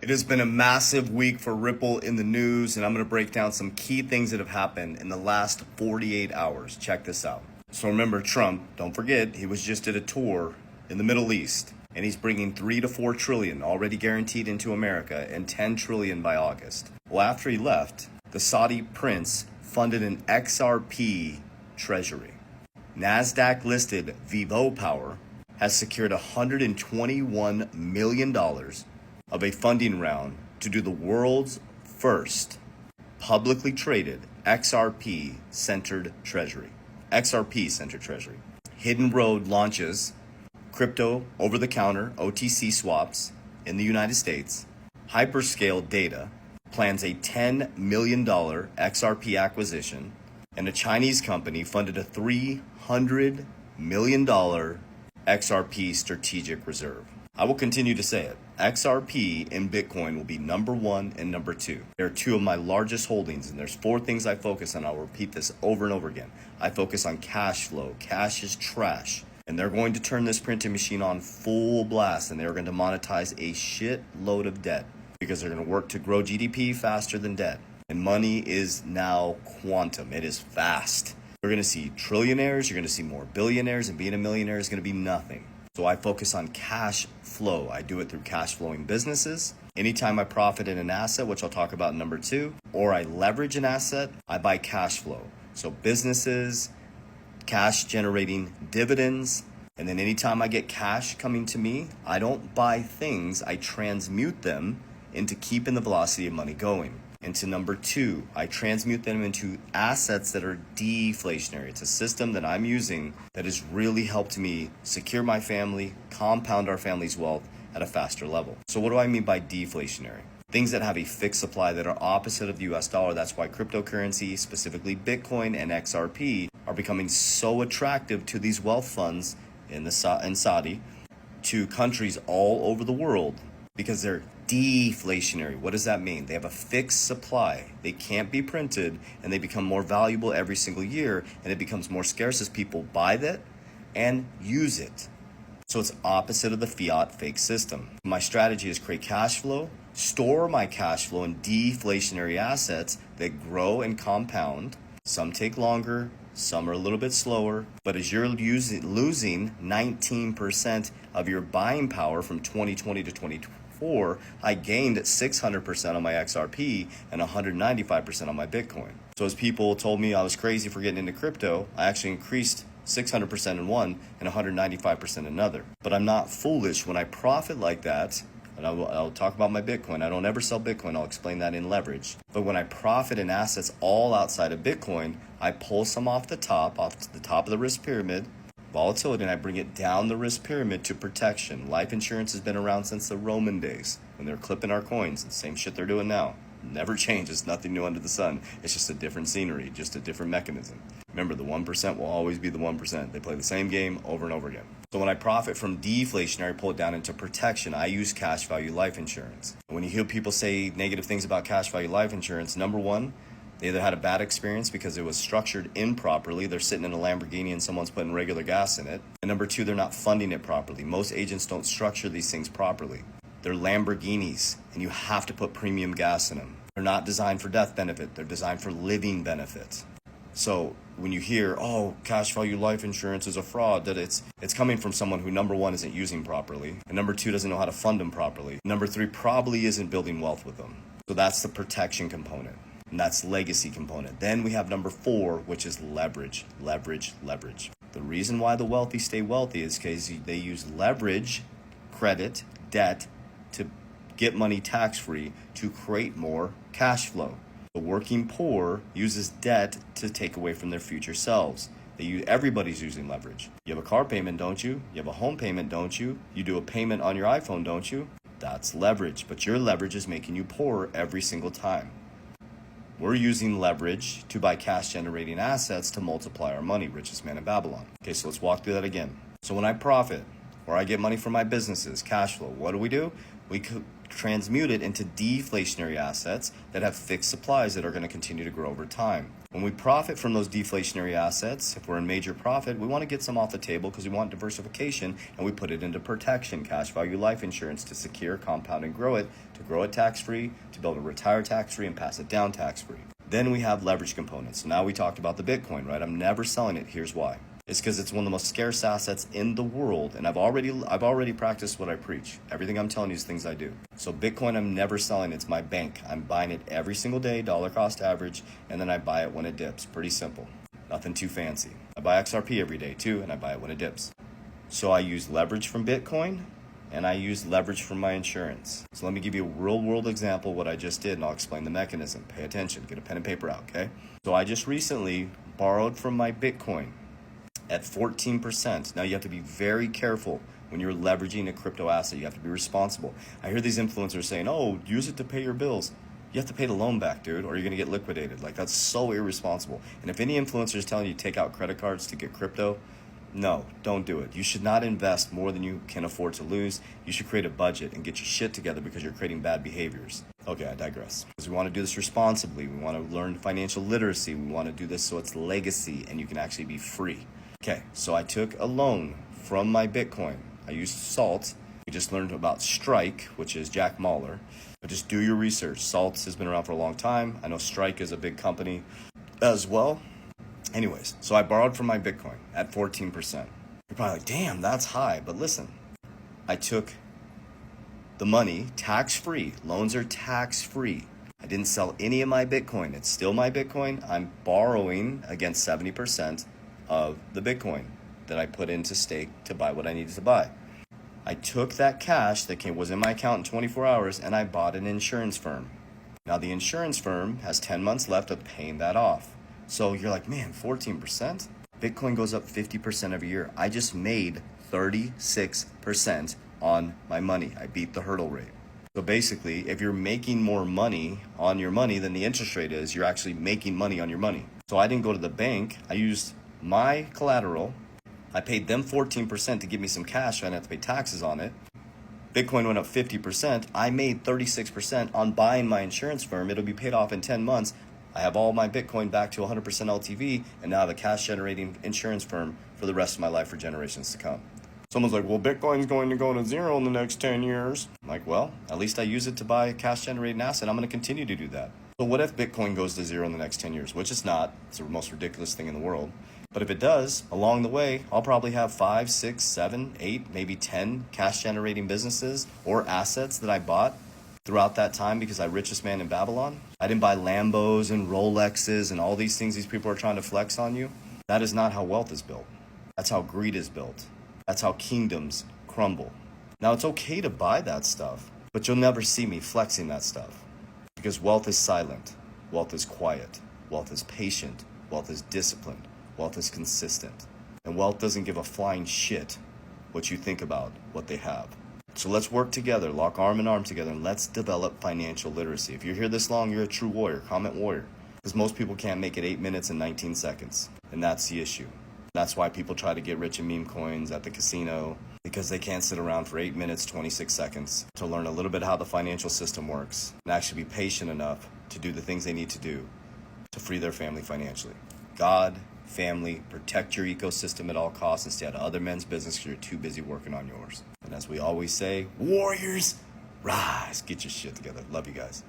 It has been a massive week for Ripple in the news, and I'm going to break down some key things that have happened in the last 48 hours. Check this out. So remember Trump, don't forget, he was just at a tour in the Middle East, and he's bringing 3 to 4 trillion already guaranteed into America and 10 trillion by August. Well, after he left, the Saudi prince funded an XRP treasury. NASDAQ listed Vivo Power has secured $121 million of a funding round to do the world's first publicly traded XRP-centered treasury. XRP-centered treasury. Hidden Road launches crypto over-the-counter OTC swaps in the United States. Hyperscale Data plans a $10 million XRP acquisition, and a Chinese company funded a $300 million XRP strategic reserve. I will continue to say it. XRP and Bitcoin will be number 1 and number 2. They're 2 of my largest holdings, and there's 4 things I focus on. I'll repeat this over and over again. I focus on cash flow. Cash is trash. And they're going to turn this printing machine on full blast, and they're going to monetize a shitload of debt because they're going to work to grow GDP faster than debt. And money is now quantum. It is fast. You're going to see trillionaires. You're going to see more billionaires, and being a millionaire is going to be nothing. So I focus on cash flow. I do it through cash flowing businesses. Anytime I profit in an asset, which I'll talk about in number 2, or I leverage an asset, I buy cash flow. So businesses, cash generating dividends. And then anytime I get cash coming to me, I don't buy things, I transmute them into keeping the velocity of money going. Into number 2, I transmute them into assets that are deflationary. It's a system that I'm using that has really helped me secure my family, compound our family's wealth at a faster level. So what do I mean by deflationary? Things that have a fixed supply that are opposite of the US dollar. That's why cryptocurrency, specifically Bitcoin and XRP, are becoming so attractive to these wealth funds in Saudi, to countries all over the world, because they're deflationary. What does that mean? They have a fixed supply. They can't be printed, and they become more valuable every single year, and it becomes more scarce as people buy that and use it. So it's opposite of the fiat fake system. My strategy is create cash flow, store my cash flow in deflationary assets that grow and compound. Some take longer, some are a little bit slower, but as you're losing 19% of your buying power from 2020 to 2024, I gained 600% on my XRP and 195% on my Bitcoin. So as people told me I was crazy for getting into crypto, I actually increased 600% in one and 195% in another. But I'm not foolish when I profit like that. And I'll talk about my Bitcoin. I don't ever sell Bitcoin. I'll explain that in leverage. But when I profit in assets all outside of Bitcoin, I pull some off the top of the risk pyramid, volatility, and I bring it down the risk pyramid to protection. Life insurance has been around since the Roman days when they're clipping our coins. The same shit they're doing now. Never changes. Nothing new under the sun. It's just a different scenery, just a different mechanism. Remember, the 1% will always be the 1%. They play the same game over and over again. So when I profit from deflationary, pull it down into protection, I use cash value life insurance. When you hear people say negative things about cash value life insurance, number 1, they either had a bad experience because it was structured improperly. They're sitting in a Lamborghini and someone's putting regular gas in it. And number 2, they're not funding it properly. Most agents don't structure these things properly. They're Lamborghinis, and you have to put premium gas in them. They're not designed for death benefit. They're designed for living benefit. So when you hear, oh, cash value life insurance is a fraud, that it's coming from someone who, number 1, isn't using properly, and number 2, doesn't know how to fund them properly. Number 3, probably isn't building wealth with them. So that's the protection component, and that's legacy component. Then we have number 4, which is leverage, leverage, leverage. The reason why the wealthy stay wealthy is because they use leverage, credit, debt, to get money tax-free to create more cash flow. The working poor uses debt to take away from their future selves. Everybody's using leverage. You have a car payment, don't you? You have a home payment, don't you? You do a payment on your iPhone, don't you? That's leverage, but your leverage is making you poorer every single time. We're using leverage to buy cash generating assets to multiply our money, richest man in Babylon. Okay, so let's walk through that again. So when I profit, or I get money from my businesses, cash flow, what do? We transmute it into deflationary assets that have fixed supplies that are going to continue to grow over time. When we profit from those deflationary assets, if we're in major profit, we want to get some off the table because we want diversification, and we put it into protection, cash value life insurance, to secure, compound, and grow it, to grow it tax-free, to be able to retire tax-free and pass it down tax-free. Then we have leverage components. So now we talked about the Bitcoin, right? I'm never selling it. Here's why. It's because it's one of the most scarce assets in the world, and I've already practiced what I preach. Everything I'm telling you is things I do. So Bitcoin, I'm never selling. It's my bank. I'm buying it every single day, dollar cost average, and then I buy it when it dips. Pretty simple. Nothing too fancy. I buy XRP every day too, and I buy it when it dips. So I use leverage from Bitcoin, and I use leverage from my insurance. So let me give you a real world example of what I just did, and I'll explain the mechanism. Pay attention. Get a pen and paper out, okay? So I just recently borrowed from my Bitcoin at 14%. Now you have to be very careful when you're leveraging a crypto asset. You have to be responsible. I hear these influencers saying, oh, use it to pay your bills. You have to pay the loan back, dude, or you're gonna get liquidated. Like, that's so irresponsible. And if any influencer is telling you to take out credit cards to get crypto, no, don't do it. You should not invest more than you can afford to lose. You should create a budget and get your shit together because you're creating bad behaviors. Okay, I digress. Because we want to do this responsibly. We want to learn financial literacy. We want to do this so it's legacy and you can actually be free. Okay, so I took a loan from my Bitcoin. I used Salt. We just learned about Strike, which is Jack Mahler. But just do your research. Salt has been around for a long time. I know Strike is a big company as well. Anyways, so I borrowed from my Bitcoin at 14%. You're probably like, damn, that's high. But listen, I took the money tax-free. Loans are tax-free. I didn't sell any of my Bitcoin. It's still my Bitcoin. I'm borrowing against 70% of the Bitcoin that I put into stake to buy what I needed to buy. I took that cash that was in my account in 24 hours and I bought an insurance firm. Now the insurance firm has 10 months left of paying that off. So you're like, man, 14%? Bitcoin goes up 50% every year. I just made 36% on my money. I beat the hurdle rate. So basically, if you're making more money on your money than the interest rate is, you're actually making money on your money. So I didn't go to the bank. I used my collateral. I paid them 14% to give me some cash so I didn't have to pay taxes on it. Bitcoin went up 50%. I made 36% on buying my insurance firm. It'll be paid off in 10 months. I have all my Bitcoin back to 100% LTV, and now I have a cash generating insurance firm for the rest of my life for generations to come. Someone's like, well, Bitcoin's going to go to zero in the next 10 years. I'm like, well, at least I use it to buy a cash generating asset. I'm going to continue to do that. So what if Bitcoin goes to zero in the next 10 years? Which it's not. It's the most ridiculous thing in the world. But if it does, along the way, I'll probably have 5, 6, 7, 8, maybe 10 cash generating businesses or assets that I bought throughout that time because I'm richest man in Babylon. I didn't buy Lambos and Rolexes and all these things these people are trying to flex on you. That is not how wealth is built. That's how greed is built. That's how kingdoms crumble. Now, it's okay to buy that stuff, but you'll never see me flexing that stuff because wealth is silent. Wealth is quiet. Wealth is patient. Wealth is disciplined. Wealth is consistent. And wealth doesn't give a flying shit what you think about what they have. So let's work together, lock arm in arm together, and let's develop financial literacy. If you're here this long, you're a true warrior. Comment warrior. Because most people can't make it 8 minutes and 19 seconds. And that's the issue. That's why people try to get rich in meme coins at the casino, because they can't sit around for 8 minutes, 26 seconds to learn a little bit how the financial system works and actually be patient enough to do the things they need to do to free their family financially. God, family, protect your ecosystem at all costs and stay out of other men's business because you're too busy working on yours. And as we always say, warriors, rise. Get your shit together. Love you guys.